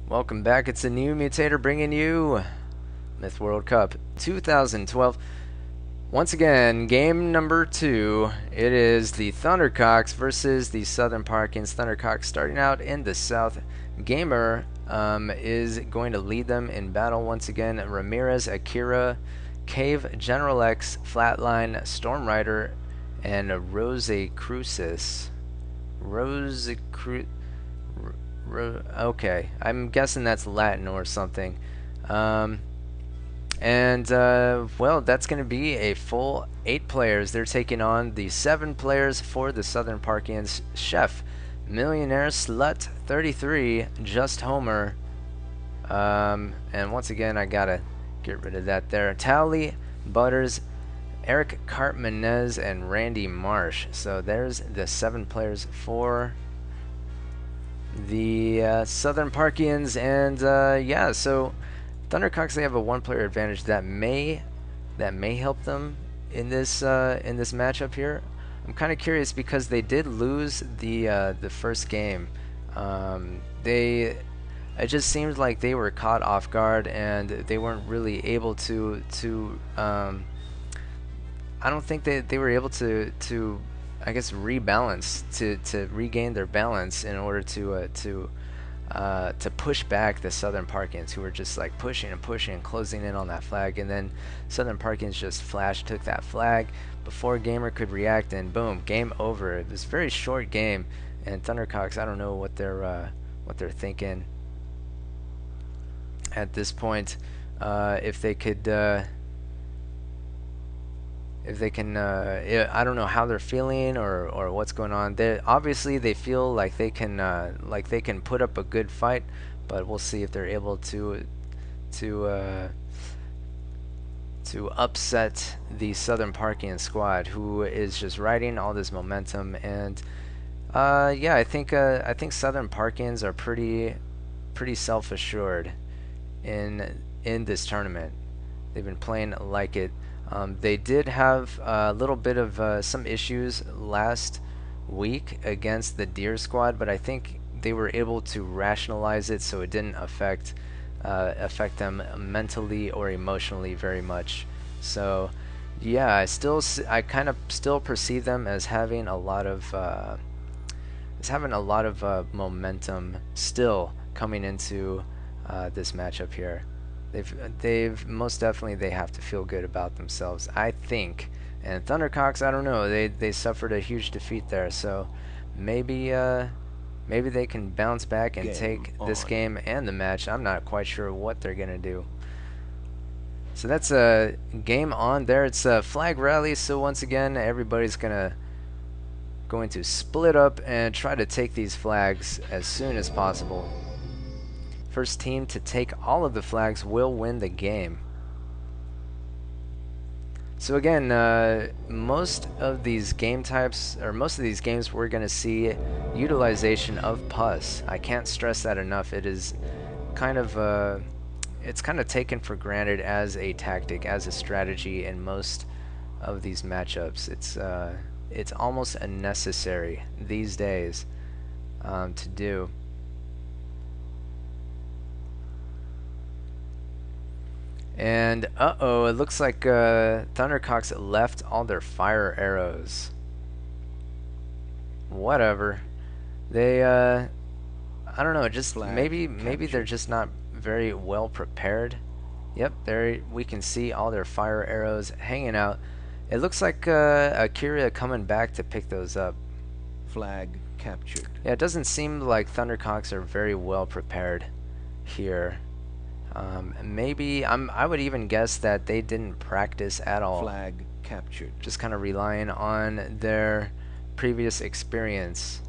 Welcome back. It's a NewMutator bringing you Myth World Cup 2012. Once again, game number 2. It is the Tcox versus the Southern Parkins. Tcox starting out in the south. Gamer is going to lead them in battle once again. Ramirez, Akira, Cave, General X, Flatline, Storm Rider, and Rosicrucis. Okay, I'm guessing that's Latin or something. Well, that's going to be a full 8 players. They're taking on the 7 players for the Southern Parkians. Chef, Millionaire, Slut, 33, Just Homer. And once again, I gotta get rid of that there. Tally, Butters, Eric Cartmanez, and Randy Marsh. So there's the 7 players for the Southern Parkians, and yeah, so Tcox, they have a 1-player advantage that may help them in this matchup here. I'm kind of curious because they did lose the first game. It just seems like they were caught off guard and they weren't really able to I don't think they were able to I guess rebalance to regain their balance in order to push back the Southern Parkians, who were just like pushing and pushing and closing in on that flag, and then Southern Parkians just took that flag before Gamer could react, and boom, game over. It was a very short game, and Tcox, I don't know what they're thinking at this point. If they can, I don't know how they're feeling or what's going on. Obviously they feel like they can put up a good fight, but we'll see if they're able to upset the Southern Parkian squad, who is just riding all this momentum. And yeah, I think Southern Parkians are pretty self-assured in this tournament. They've been playing like it. They did have a little bit of some issues last week against the Deer squad, but I think they were able to rationalize it so it didn't affect them mentally or emotionally very much. So yeah, I kind of still perceive them as having a lot of momentum still coming into this matchup here. They've most definitely, they have to feel good about themselves, I think. And Tcox, I don't know, they suffered a huge defeat there, so maybe they can bounce back and take this game and the match. I'm not quite sure what they're gonna do. So that's a game on there. It's a flag rally, so once again everybody's going to split up and try to take these flags as soon as possible. First team to take all of the flags will win the game. So again, most of these game types, or most of these games, we're going to see utilization of pus. I can't stress that enough. It is kind of it's kind of taken for granted as a tactic, as a strategy in most of these matchups. It's almost unnecessary these days to do. And it looks like Tcox left all their fire arrows. Whatever. They I don't know, just maybe they're just not very well prepared. Yep, there we can see all their fire arrows hanging out. It looks like Akira coming back to pick those up. Flag captured. Yeah, it doesn't seem like Tcox are very well prepared here. Maybe I would even guess that they didn't practice at all. Flag captured. Just kind of relying on their previous experience.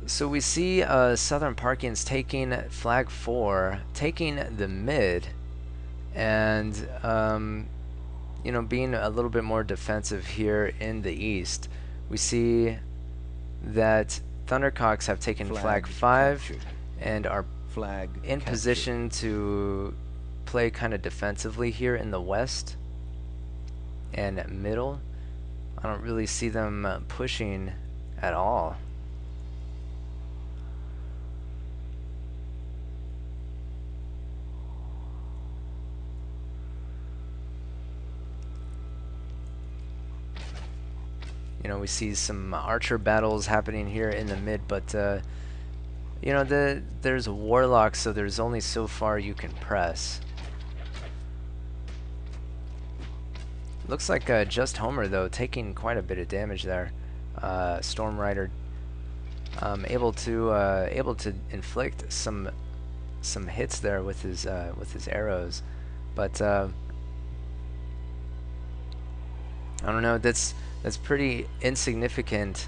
So we see Southern Parkians taking flag 4, taking the mid, and you know, being a little bit more defensive here in the east. We see that Tcox have taken flag 5 captured. And are in position to play kind of defensively here in the west. and middle. I don't really see them pushing at all. You know, we see some archer battles happening here in the mid, but you know, there's warlocks, so there's only so far you can press. Looks like just Homer though, taking quite a bit of damage there. Storm Rider able to inflict some hits there with his arrows, but I don't know. That's pretty insignificant.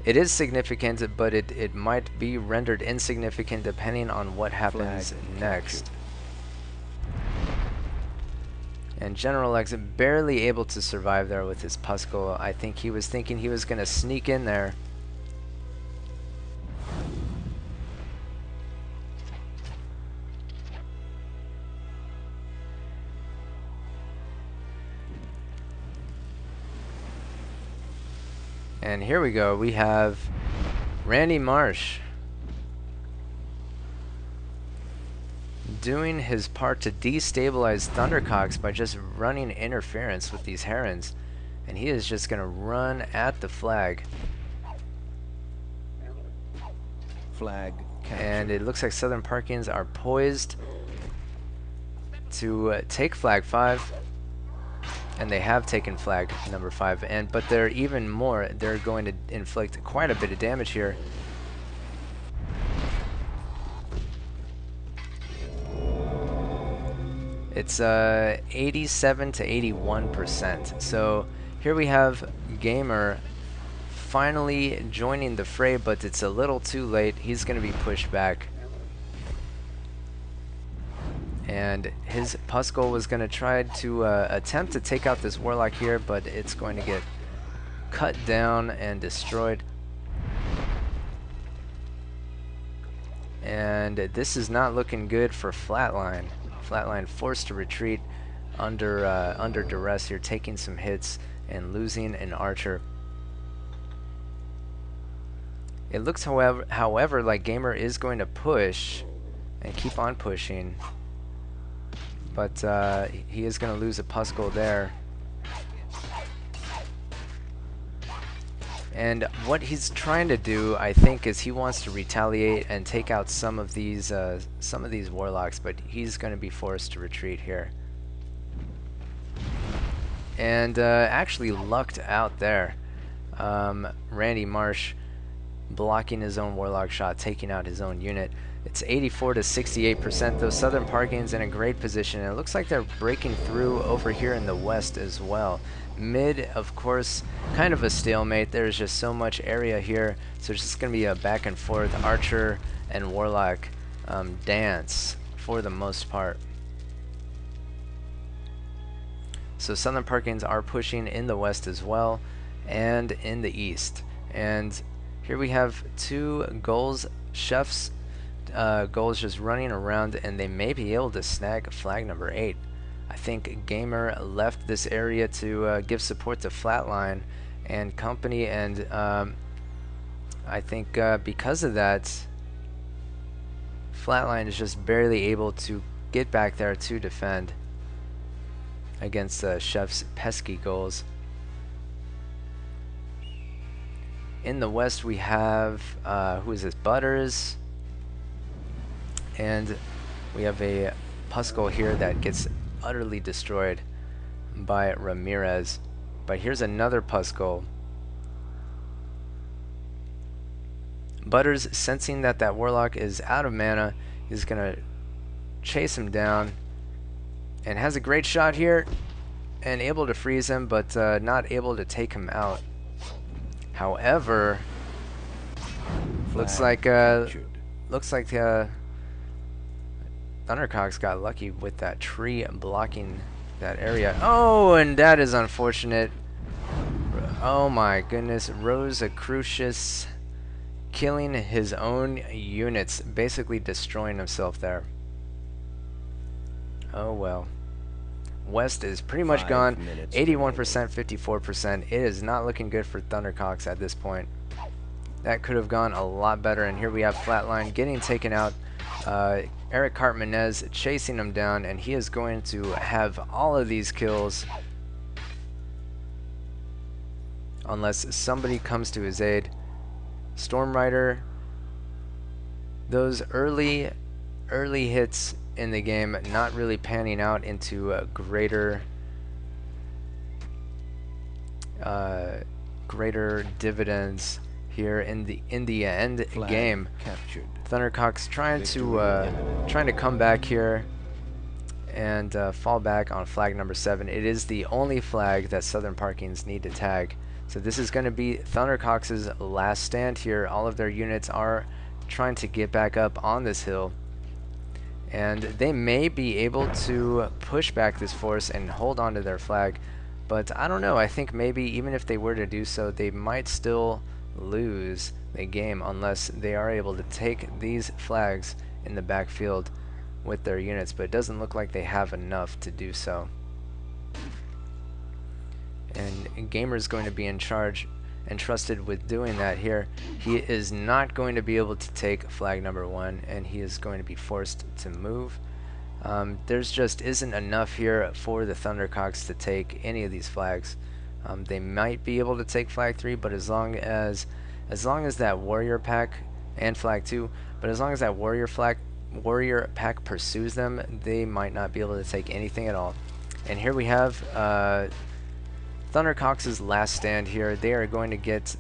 It is significant, but it might be rendered insignificant depending on what happens next. Captured. And General X barely able to survive there with his Puskull. I think he was thinking he was going to sneak in there. And here we go. We have Randy Marsh doing his part to destabilize Tcox by just running interference with these Herons. And he is just going to run at the flag. Flag captured. And it looks like Southern Parkians are poised to take flag 5. And they have taken flag number 5, but they're even more. They're going to inflict quite a bit of damage here. It's 87 to 81%. So here we have Gamer finally joining the fray, but it's a little too late. He's going to be pushed back. And his Puskull was going to try to attempt to take out this Warlock here, but it's going to get cut down and destroyed. And this is not looking good for Flatline. Flatline forced to retreat under duress here, taking some hits and losing an archer. It looks, however, like Gamer is going to push and keep on pushing. But he is going to lose a Puskull there. And what he's trying to do, I think, is he wants to retaliate and take out some of these warlocks, but he's going to be forced to retreat here. And actually lucked out there. Randy Marsh blocking his own warlock shot, taking out his own unit. It's 84 to 68%, though. Southern Parkians in a great position, and it looks like they're breaking through over here in the west as well. Mid, of course, kind of a stalemate. There's just so much area here, so it's just going to be a back and forth archer and warlock dance for the most part. So Southern Parkians are pushing in the west as well, and in the east. And here we have two goals, chefs. Goals just running around, and they may be able to snag flag number 8. I think Gamer left this area to give support to Flatline and company, and I think because of that, Flatline is just barely able to get back there to defend against Chef's pesky goals. In the west we have who is this? Butters. And we have a Puskull here that gets utterly destroyed by Ramirez. But here's another Puskull. Butters, sensing that that Warlock is out of mana, is going to chase him down. And has a great shot here. And able to freeze him, but not able to take him out. However, looks like Tcox got lucky with that tree blocking that area. Oh, and that is unfortunate. Oh my goodness. Rosicrucius killing his own units, basically destroying himself there. Oh well. West is pretty much 5 gone. minutes 81%, 54%. It is not looking good for Thundercox at this point. That could have gone a lot better, and here we have Flatline getting taken out. Eric Cartmanez chasing him down, and he is going to have all of these kills unless somebody comes to his aid. Storm Rider, those early hits in the game not really panning out into greater dividends here in the end game. Captured. Thundercox trying to come back here and fall back on flag number 7. It is the only flag that Southern Parkings need to tag. So this is going to be Thundercox's last stand here. All of their units are trying to get back up on this hill, and they may be able to push back this force and hold on to their flag, but I don't know. I think maybe even if they were to do so, they might still lose the game unless they are able to take these flags in the backfield with their units, but it doesn't look like they have enough to do so. And Gamer is going to be in charge and trusted with doing that here. He is not going to be able to take flag number 1, and he is going to be forced to move. There's just isn't enough here for the Thundercox to take any of these flags. They might be able to take flag 3, but as long as that warrior pack and flag 2, but as long as that warrior pack pursues them, they might not be able to take anything at all. And here we have Thundercox's last stand here. They are going to get,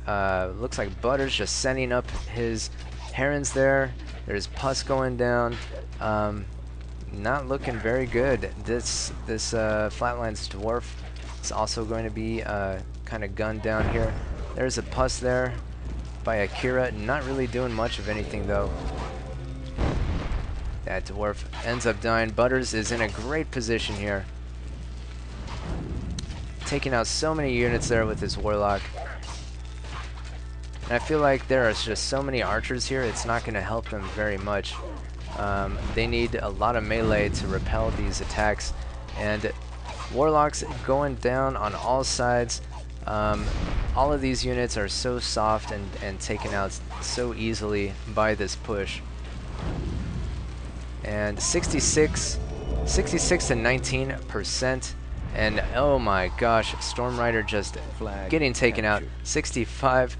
looks like Butter's just sending up his herons there. There's pus going down. Not looking very good. This Flatline's dwarf is also going to be kind of gunned down here. There's a pus there by Akira. Not really doing much of anything though. That dwarf ends up dying. Butters is in a great position here, taking out so many units there with his warlock. And I feel like there are just so many archers here, it's not going to help them very much. They need a lot of melee to repel these attacks, and warlocks going down on all sides. All of these units are so soft and taken out so easily by this push. And 66 to 19%. And oh my gosh, Storm Rider just getting taken out. 65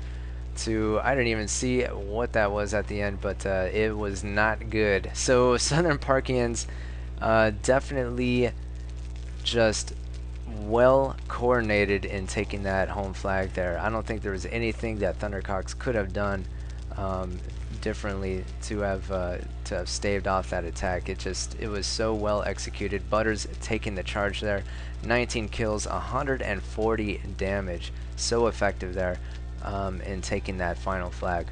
to, I didn't even see what that was at the end, but it was not good. So Southern Parkians definitely just well coordinated in taking that home flag there. I don't think there was anything that Thundercox could have done differently to have staved off that attack. It was so well executed. Butters taking the charge there. 19 kills, 140 damage. So effective there in taking that final flag.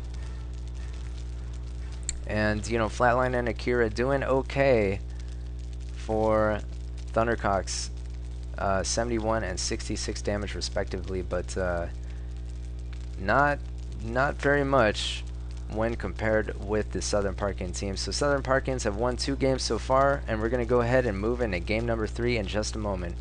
And you know, Flatline and Akira doing okay for Thundercox, 71 and 66 damage respectively, but not very much when compared with the Southern Parkins team. So Southern Parkins have won 2 games so far, and we're going to go ahead and move into game number 3 in just a moment.